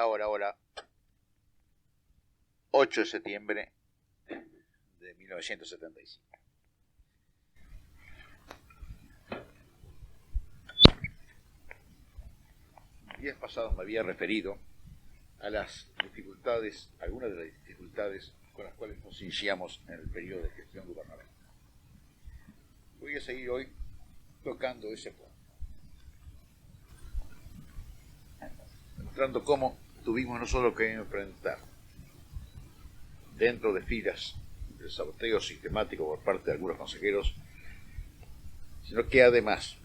Hola. 8 de septiembre de 1975. Días pasados me había referido a las dificultades, algunas de las dificultades con las cuales nos iniciamos en el periodo de gestión gubernamental. Voy a seguir hoy tocando ese punto, mostrando cómo tuvimos no solo que enfrentar dentro de filas el saboteo sistemático por parte de algunos consejeros, sino que además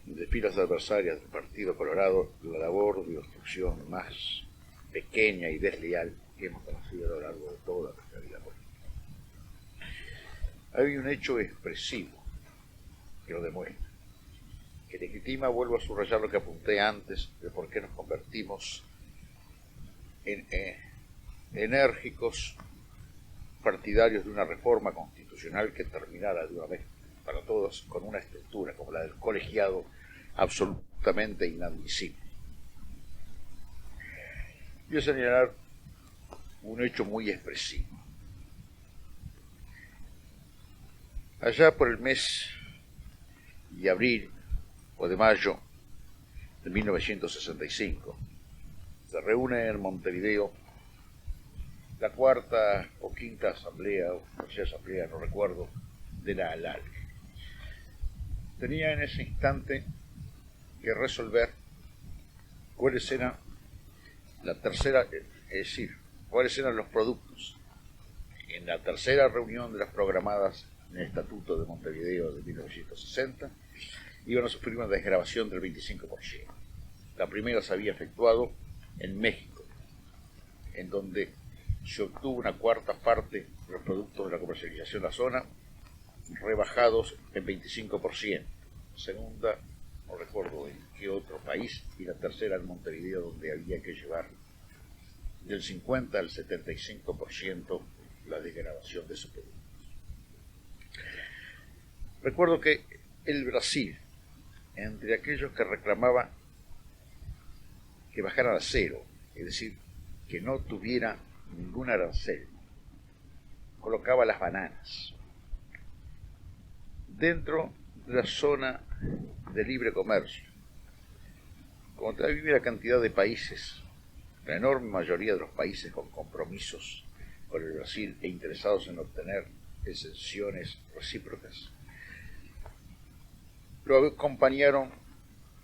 de filas adversarias del Partido Colorado, la labor de obstrucción más pequeña y desleal que hemos conocido a lo largo de toda nuestra vida política. Hay un hecho expresivo que lo demuestra, que legitima, vuelvo a subrayar lo que apunté antes, de por qué nos convertimos en enérgicos partidarios de una reforma constitucional que terminara de una vez para todos con una estructura como la del colegiado absolutamente inadmisible. Voy a señalar un hecho muy expresivo. Allá por el mes de abril o de mayo de 1965, se reúne en Montevideo la cuarta o quinta asamblea, o tercera asamblea, no recuerdo, de la ALAL. Tenía en ese instante que resolver cuáles eran cuáles eran los productos. En la tercera reunión de las programadas en el Estatuto de Montevideo de 1960, iban a sufrir una desgravación del 25%. La primera se había efectuado en México, en donde se obtuvo una cuarta parte de los productos de la comercialización de la zona, rebajados en 25%. Segunda, no recuerdo en qué otro país, y la tercera en Montevideo, donde había que llevar del 50 al 75% la desgravación de esos productos. Recuerdo que el Brasil, entre aquellos que reclamaban que bajaran a cero, es decir, que no tuviera ningún arancel, colocaba las bananas dentro de la zona de libre comercio. Como todavía vive la cantidad de países, la enorme mayoría de los países con compromisos con el Brasil e interesados en obtener exenciones recíprocas, lo acompañaron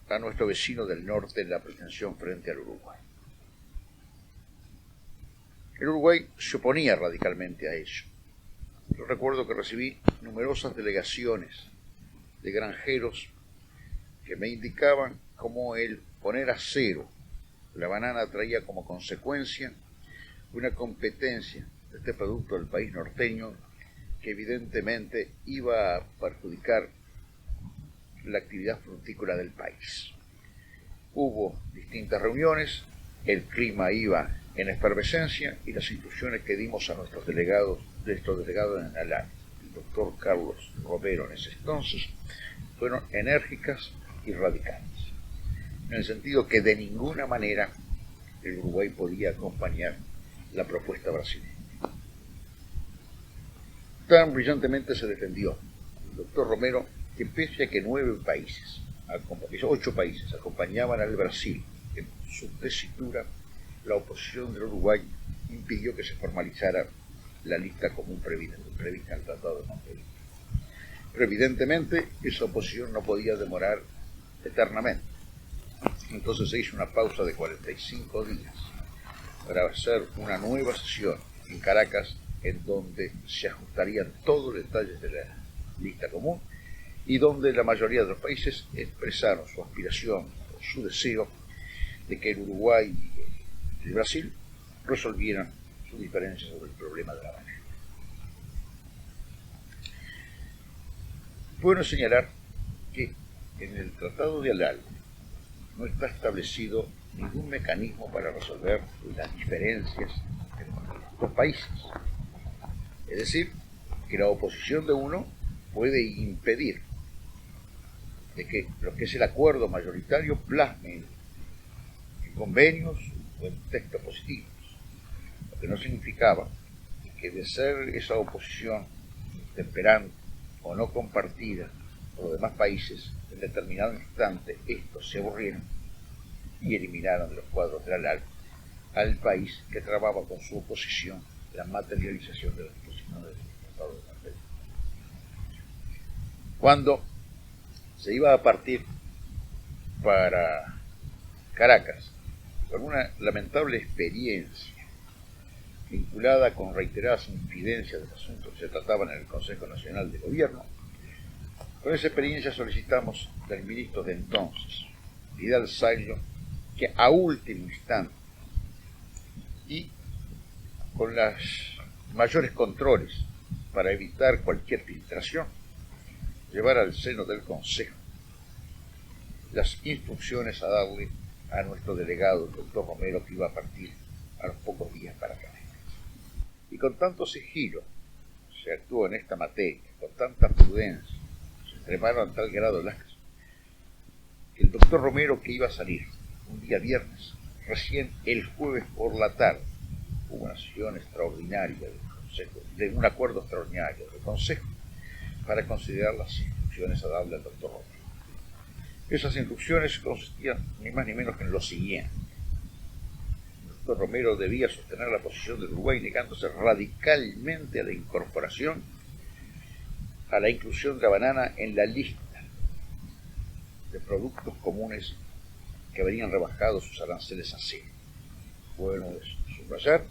a nuestro vecino del norte en la pretensión frente al Uruguay. El Uruguay se oponía radicalmente a ello. Yo recuerdo que recibí numerosas delegaciones de granjeros que me indicaban cómo el poner a cero la banana traía como consecuencia una competencia de este producto del país norteño que evidentemente iba a perjudicar la actividad frutícola del país. Hubo distintas reuniones, el clima iba en efervescencia y las instrucciones que dimos a nuestros delegados en ALAL, el doctor Carlos Romero en ese entonces, fueron enérgicas y radicales, en el sentido que de ninguna manera el Uruguay podía acompañar la propuesta brasileña. Tan brillantemente se defendió el doctor Romero que pese a que 8 países acompañaban al Brasil en su tesitura, la oposición del Uruguay impidió que se formalizara la lista común prevista en el Tratado de Montevideo. Pero evidentemente esa oposición no podía demorar eternamente. Entonces se hizo una pausa de 45 días para hacer una nueva sesión en Caracas en donde se ajustarían todos los detalles de la lista común y donde la mayoría de los países expresaron su aspiración o su deseo de que el Uruguay y el Brasil resolvieran sus diferencias sobre el problema de la banana. Bueno señalar que en el Tratado de ALAL no está establecido ningún mecanismo para resolver las diferencias entre los países. Es decir, que la oposición de uno puede impedir de que lo que es el acuerdo mayoritario plasme en convenios o en textos positivos, lo que no significaba que de ser esa oposición temperante o no compartida por los demás países, en determinado instante estos se aburrieron y eliminaron de los cuadros de la LAC al país que trababa con su oposición la materialización de las disposiciones del Tratado de Madrid. Cuando se iba a partir para Caracas, con una lamentable experiencia vinculada con reiteradas infidencias del asunto que se trataban en el Consejo Nacional de Gobierno, con esa experiencia solicitamos del ministro de entonces, Vidal Sailo, que a último instante y con los mayores controles para evitar cualquier filtración, llevar al seno del Consejo las instrucciones a darle a nuestro delegado, el doctor Romero, que iba a partir a los pocos días para Caracas. Y con tanto sigilo se actuó en esta materia, con tanta prudencia, se extremaron a tal grado las cosas, que el doctor Romero, que iba a salir un día viernes, recién el jueves por la tarde, hubo una sesión extraordinaria del Consejo, de un acuerdo extraordinario del Consejo, para considerar las instrucciones a darle al doctor Romero. Esas instrucciones consistían ni más ni menos que en lo siguiente. El doctor Romero debía sostener la posición del Uruguay negándose radicalmente a la incorporación, a la inclusión de la banana en la lista de productos comunes que venían rebajados sus aranceles a cero. Bueno, de subrayar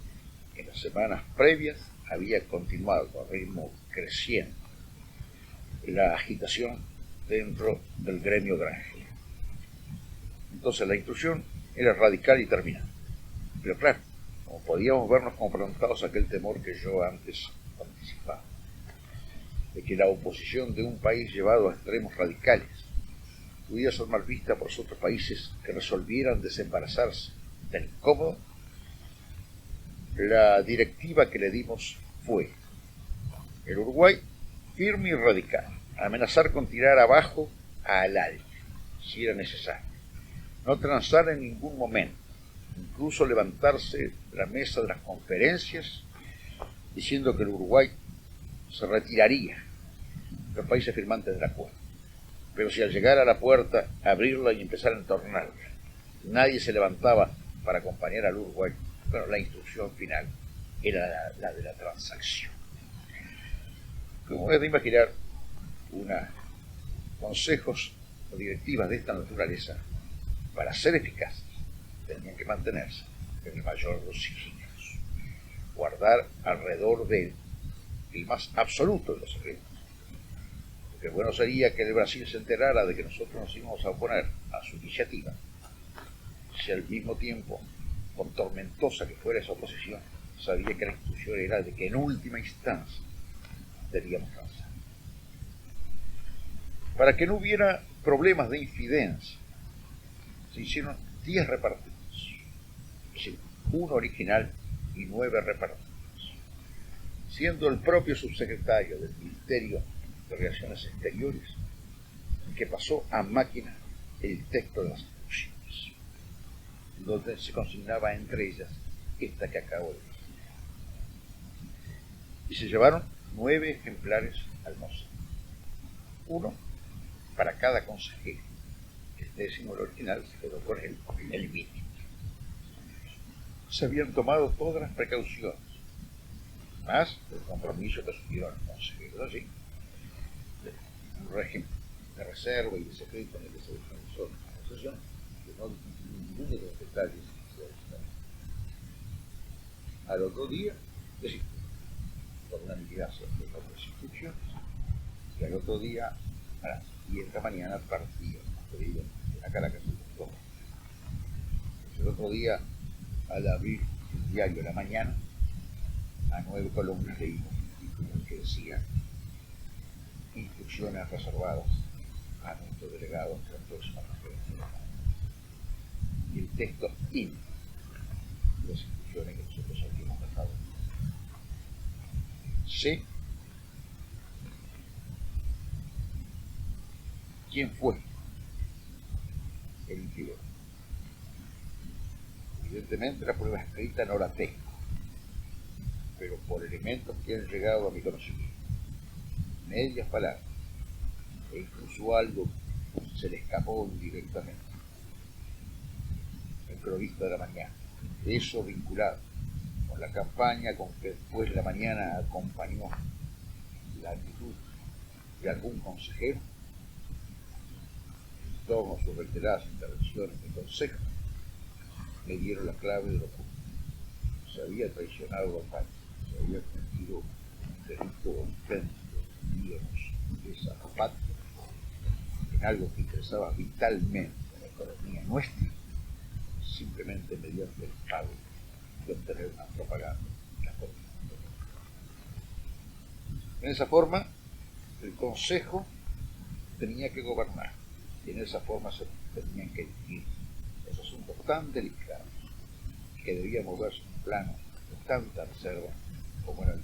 que en las semanas previas había continuado a ritmo creciente la agitación dentro del gremio granjero. Entonces la instrucción era radical y terminada. Pero claro, como podíamos vernos confrontados a aquel temor que yo antes anticipaba, de que la oposición de un país llevado a extremos radicales pudiera ser mal vista por los otros países que resolvieran desembarazarse del incómodo, la directiva que le dimos fue: el Uruguay firme y radical, amenazar con tirar abajo a Alal, si era necesario, no transar en ningún momento, incluso levantarse de la mesa de las conferencias diciendo que el Uruguay se retiraría de los países firmantes del acuerdo. Pero si al llegar a la puerta, abrirla y empezar a entornarla, nadie se levantaba para acompañar al Uruguay, bueno, la instrucción final era la de la transacción. Como es de imaginar, consejos o directivas de esta naturaleza, para ser eficaces, tenían que mantenerse en el mayor de los sigilos, guardar alrededor de él el más absoluto de los secretos. Porque bueno sería que el Brasil se enterara de que nosotros nos íbamos a oponer a su iniciativa, si al mismo tiempo, por tormentosa que fuera esa oposición, sabía que la instrucción era de que en última instancia debíamos avanzar. Para que no hubiera problemas de infidencia, se hicieron 10 repartidos, es decir, 1 original y 9 repartidos, siendo el propio subsecretario del Ministerio de Relaciones Exteriores el que pasó a máquina el texto de las instrucciones, donde se consignaba entre ellas esta que acabo de decir. Y se llevaron 9 ejemplares al museo, 1 para cada consejero. El 10º, el original, se quedó con él, el mínimo. Se habían tomado todas las precauciones, más el compromiso que asumieron los consejeros allí, un régimen de reserva y de secreto en el que se organizó la negociación, que no distinguió ninguno de los detalles de la historia. Al otro día, es decir, por unanimidad se aprobaron las instrucciones, y al otro día, a las 10 de la mañana, partía de la Caracas el doctor. El otro día, al abrir el diario La Mañana, a 9 columnas leímos un título que decía: instrucciones reservadas a nuestro delegado ante la próxima conferencia de la Cámara. Y el texto íntegro de las instrucciones que nosotros habíamos dejado. Sé quién fue el interior. Evidentemente la prueba escrita no la tengo, pero por elementos que han llegado a mi conocimiento, medias palabras, e incluso algo se le escapó indirectamente. El cronista de la mañana, eso vinculado con la campaña con que después la mañana acompañó la actitud de algún consejero en torno a sus reiteradas intervenciones de consejo, me dieron la clave de lo que se había traicionado a País, se había cometido un delito auténtico, diríamos, de esa patria, en algo que interesaba vitalmente a la economía nuestra, simplemente mediante el pago de obtener una propaganda. En esa forma, el Consejo tenía que gobernar, y en esa forma se tenían que dirigir los asuntos tan delicados que debían moverse en un plano de tanta reserva como era el